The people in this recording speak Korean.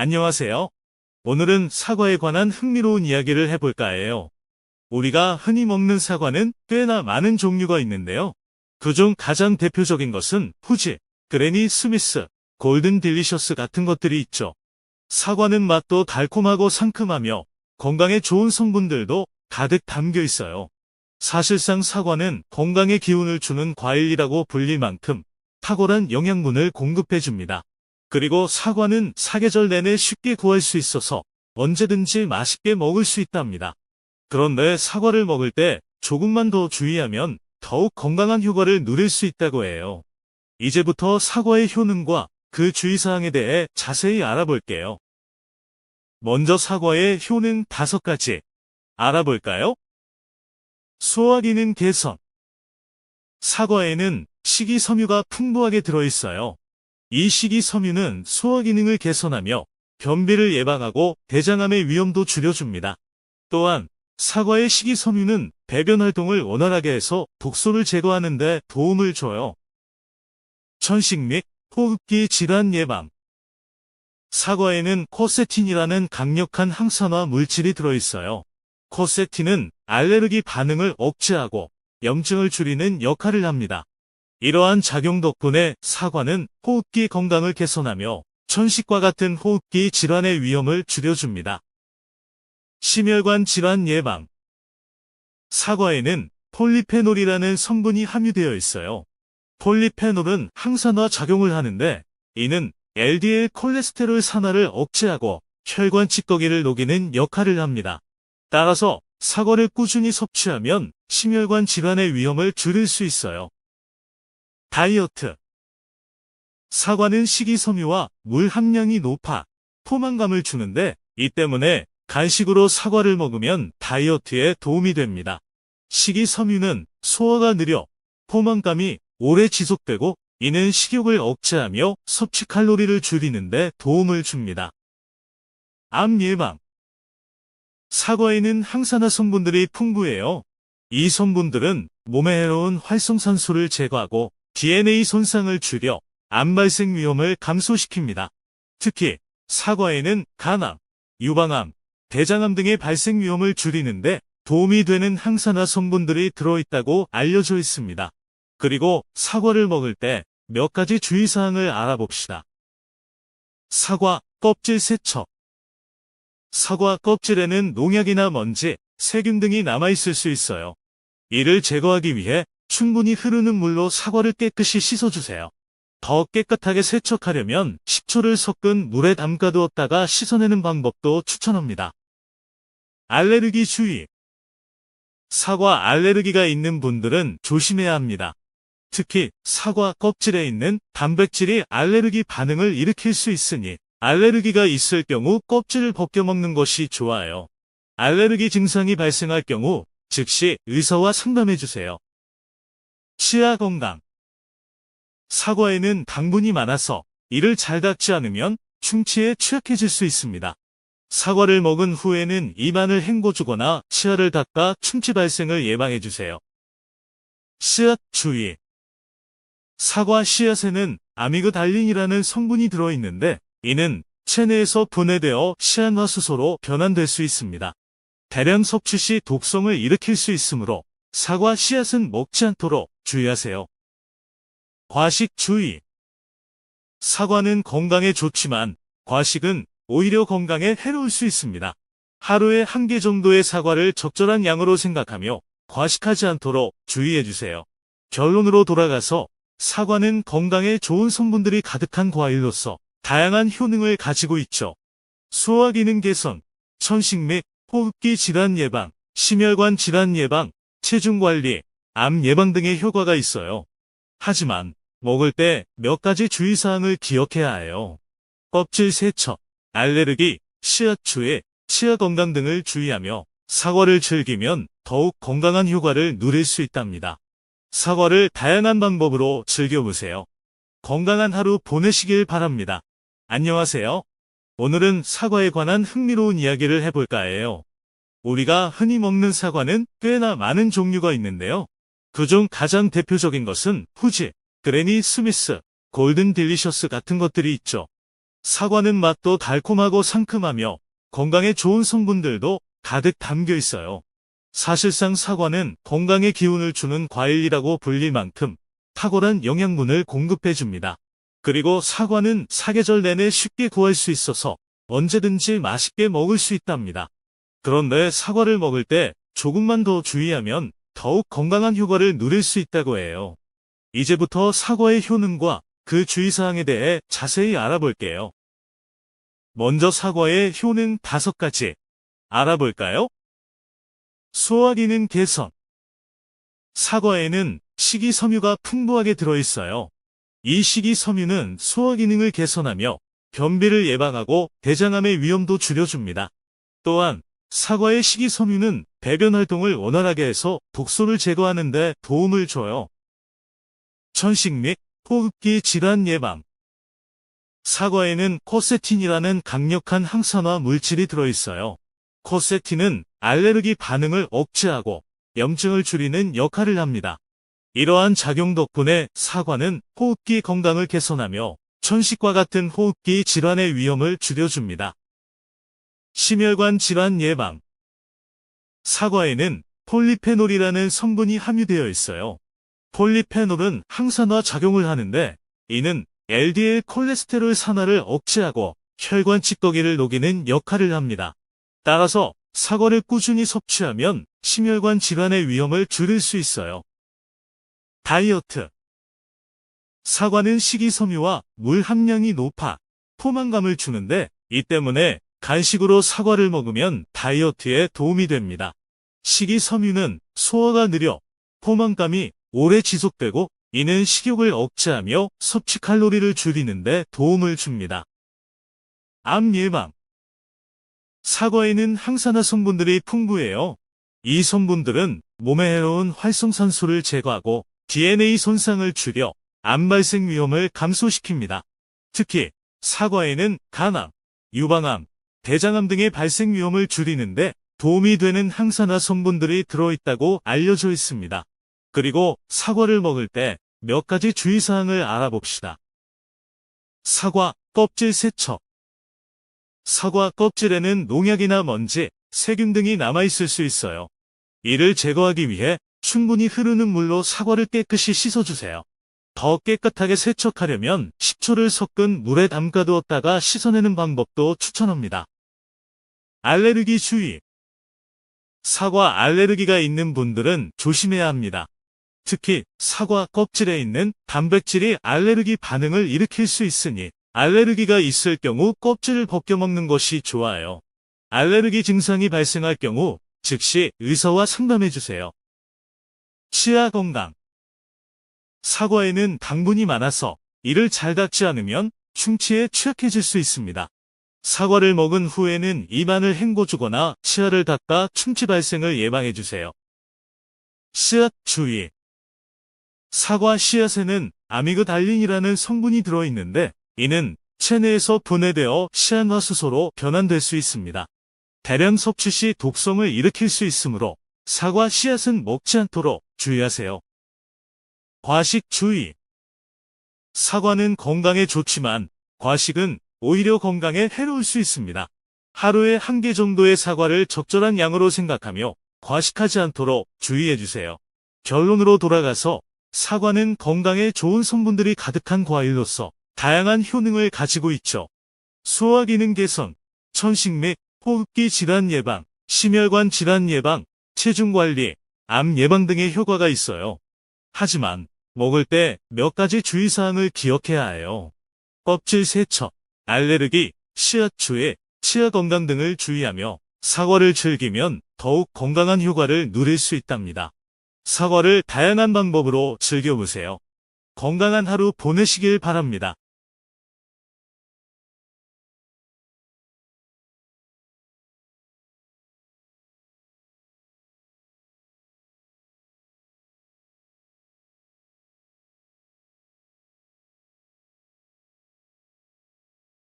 안녕하세요. 오늘은 사과에 관한 흥미로운 이야기를 해볼까 해요. 우리가 흔히 먹는 사과는 꽤나 많은 종류가 있는데요. 그중 가장 대표적인 것은 후지, 그래니 스미스, 골든 딜리셔스 같은 것들이 있죠. 사과는 맛도 달콤하고 상큼하며 건강에 좋은 성분들도 가득 담겨 있어요. 사실상 사과는 건강에 기운을 주는 과일이라고 불릴 만큼 탁월한 영양분을 공급해 줍니다. 그리고 사과는 사계절 내내 쉽게 구할 수 있어서 언제든지 맛있게 먹을 수 있답니다. 그런데 사과를 먹을 때 조금만 더 주의하면 더욱 건강한 효과를 누릴 수 있다고 해요. 이제부터 사과의 효능과 그 주의사항에 대해 자세히 알아볼게요. 먼저 사과의 효능 5가지 알아볼까요? 소화 기능 개선. 사과에는 식이섬유가 풍부하게 들어있어요. 이 식이섬유는 소화 기능을 개선하며 변비를 예방하고 대장암의 위험도 줄여줍니다. 또한 사과의 식이섬유는 배변 활동을 원활하게 해서 독소를 제거하는 데 도움을 줘요. 천식 및 호흡기 질환 예방. 사과에는 코세틴이라는 강력한 항산화 물질이 들어있어요. 코세틴은 알레르기 반응을 억제하고 염증을 줄이는 역할을 합니다. 이러한 작용 덕분에 사과는 호흡기 건강을 개선하며 천식과 같은 호흡기 질환의 위험을 줄여줍니다. 심혈관 질환 예방. 사과에는 폴리페놀이라는 성분이 함유되어 있어요. 폴리페놀은 항산화 작용을 하는데 이는 LDL 콜레스테롤 산화를 억제하고 혈관 찌꺼기를 녹이는 역할을 합니다. 따라서 사과를 꾸준히 섭취하면 심혈관 질환의 위험을 줄일 수 있어요. 다이어트. 사과는 식이섬유와 물 함량이 높아 포만감을 주는데 이 때문에 간식으로 사과를 먹으면 다이어트에 도움이 됩니다. 식이섬유는 소화가 느려 포만감이 오래 지속되고 이는 식욕을 억제하며 섭취 칼로리를 줄이는 데 도움을 줍니다. 암 예방. 사과에는 항산화 성분들이 풍부해요. 이 성분들은 몸에 해로운 활성산소를 제거하고 DNA 손상을 줄여 암 발생 위험을 감소시킵니다. 특히 사과에는 간암, 유방암, 대장암 등의 발생 위험을 줄이는데 도움이 되는 항산화 성분들이 들어있다고 알려져 있습니다. 그리고 사과를 먹을 때 몇 가지 주의사항을 알아봅시다. 사과 껍질 세척. 사과 껍질에는 농약이나 먼지, 세균 등이 남아있을 수 있어요. 이를 제거하기 위해 충분히 흐르는 물로 사과를 깨끗이 씻어주세요. 더 깨끗하게 세척하려면 식초를 섞은 물에 담가두었다가 씻어내는 방법도 추천합니다. 알레르기 주의. 사과 알레르기가 있는 분들은 조심해야 합니다. 특히 사과 껍질에 있는 단백질이 알레르기 반응을 일으킬 수 있으니 알레르기가 있을 경우 껍질을 벗겨 먹는 것이 좋아요. 알레르기 증상이 발생할 경우 즉시 의사와 상담해주세요. 치아 건강. 사과에는 당분이 많아서 이를 잘 닦지 않으면 충치에 취약해질 수 있습니다. 사과를 먹은 후에는 입안을 헹궈주거나 치아를 닦아 충치 발생을 예방해주세요. 씨앗 주의. 사과 씨앗에는 아미그달린이라는 성분이 들어있는데 이는 체내에서 분해되어 시안화수소로 변환될 수 있습니다. 대량 섭취 시 독성을 일으킬 수 있으므로 사과 씨앗은 먹지 않도록 주의하세요. 과식 주의. 사과는 건강에 좋지만 과식은 오히려 건강에 해로울 수 있습니다. 하루에 1개 정도의 사과를 적절한 양으로 생각하며 과식하지 않도록 주의해주세요. 결론으로 돌아가서 사과는 건강에 좋은 성분들이 가득한 과일로서 다양한 효능을 가지고 있죠. 소화 기능 개선, 천식 및 호흡기 질환 예방, 심혈관 질환 예방, 체중 관리, 암 예방 등의 효과가 있어요. 하지만 먹을 때 몇 가지 주의사항을 기억해야 해요. 껍질 세척, 알레르기, 씨앗 주의, 치아 건강 등을 주의하며 사과를 즐기면 더욱 건강한 효과를 누릴 수 있답니다. 사과를 다양한 방법으로 즐겨보세요. 건강한 하루 보내시길 바랍니다. 안녕하세요. 오늘은 사과에 관한 흥미로운 이야기를 해볼까 해요. 우리가 흔히 먹는 사과는 꽤나 많은 종류가 있는데요. 그중 가장 대표적인 것은 후지, 그래니 스미스, 골든 딜리셔스 같은 것들이 있죠. 사과는 맛도 달콤하고 상큼하며 건강에 좋은 성분들도 가득 담겨 있어요. 사실상 사과는 건강에 기운을 주는 과일이라고 불릴 만큼 탁월한 영양분을 공급해 줍니다. 그리고 사과는 사계절 내내 쉽게 구할 수 있어서 언제든지 맛있게 먹을 수 있답니다. 그런데 사과를 먹을 때 조금만 더 주의하면 더욱 건강한 효과를 누릴 수 있다고 해요. 이제부터 사과의 효능과 그 주의사항에 대해 자세히 알아볼게요. 먼저 사과의 효능 5가지 알아볼까요? 소화 기능 개선. 사과에는 식이섬유가 풍부하게 들어있어요. 이 식이섬유는 소화 기능을 개선하며 변비를 예방하고 대장암의 위험도 줄여줍니다. 또한 사과의 식이섬유는 배변 활동을 원활하게 해서 독소를 제거하는 데 도움을 줘요. 천식 및 호흡기 질환 예방. 사과에는 코세틴이라는 강력한 항산화 물질이 들어있어요. 코세틴은 알레르기 반응을 억제하고 염증을 줄이는 역할을 합니다. 이러한 작용 덕분에 사과는 호흡기 건강을 개선하며 천식과 같은 호흡기 질환의 위험을 줄여줍니다. 심혈관 질환 예방. 사과에는 폴리페놀이라는 성분이 함유되어 있어요. 폴리페놀은 항산화 작용을 하는데 이는 LDL 콜레스테롤 산화를 억제하고 혈관 찌꺼기를 녹이는 역할을 합니다. 따라서 사과를 꾸준히 섭취하면 심혈관 질환의 위험을 줄일 수 있어요. 다이어트. 사과는 식이섬유와 물 함량이 높아 포만감을 주는데 이 때문에 간식으로 사과를 먹으면 다이어트에 도움이 됩니다. 식이섬유는 소화가 느려 포만감이 오래 지속되고 이는 식욕을 억제하며 섭취 칼로리를 줄이는 데 도움을 줍니다. 암 예방. 사과에는 항산화 성분들이 풍부해요. 이 성분들은 몸에 해로운 활성산소를 제거하고 DNA 손상을 줄여 암 발생 위험을 감소시킵니다. 특히 사과에는 간암, 유방암, 대장암 등의 발생 위험을 줄이는데 도움이 되는 항산화 성분들이 들어있다고 알려져 있습니다. 그리고 사과를 먹을 때 몇 가지 주의사항을 알아봅시다. 사과 껍질 세척. 사과 껍질에는 농약이나 먼지, 세균 등이 남아있을 수 있어요. 이를 제거하기 위해 충분히 흐르는 물로 사과를 깨끗이 씻어주세요. 더 깨끗하게 세척하려면 식초를 섞은 물에 담가두었다가 씻어내는 방법도 추천합니다. 알레르기 주의. 사과 알레르기가 있는 분들은 조심해야 합니다. 특히 사과 껍질에 있는 단백질이 알레르기 반응을 일으킬 수 있으니 알레르기가 있을 경우 껍질을 벗겨 먹는 것이 좋아요. 알레르기 증상이 발생할 경우 즉시 의사와 상담해 주세요. 치아 건강. 사과에는 당분이 많아서 이를 잘 닦지 않으면 충치에 취약해질 수 있습니다. 사과를 먹은 후에는 입안을 헹궈주거나 치아를 닦아 충치 발생을 예방해 주세요. 씨앗 주의. 사과 씨앗에는 아미그달린이라는 성분이 들어있는데 이는 체내에서 분해되어 시안화수소로 변환될 수 있습니다. 대량 섭취 시 독성을 일으킬 수 있으므로 사과 씨앗은 먹지 않도록 주의하세요. 과식 주의. 사과는 건강에 좋지만 과식은 오히려 건강에 해로울 수 있습니다. 하루에 1개 정도의 사과를 적절한 양으로 생각하며 과식하지 않도록 주의해주세요. 결론으로 돌아가서 사과는 건강에 좋은 성분들이 가득한 과일로서 다양한 효능을 가지고 있죠. 소화 기능 개선, 천식 및 호흡기 질환 예방, 심혈관 질환 예방, 체중 관리, 암 예방 등의 효과가 있어요. 하지만 먹을 때 몇 가지 주의사항을 기억해야 해요. 껍질 세척, 알레르기, 씨앗 주의, 치아 건강 등을 주의하며 사과를 즐기면 더욱 건강한 효과를 누릴 수 있답니다. 사과를 다양한 방법으로 즐겨보세요. 건강한 하루 보내시길 바랍니다.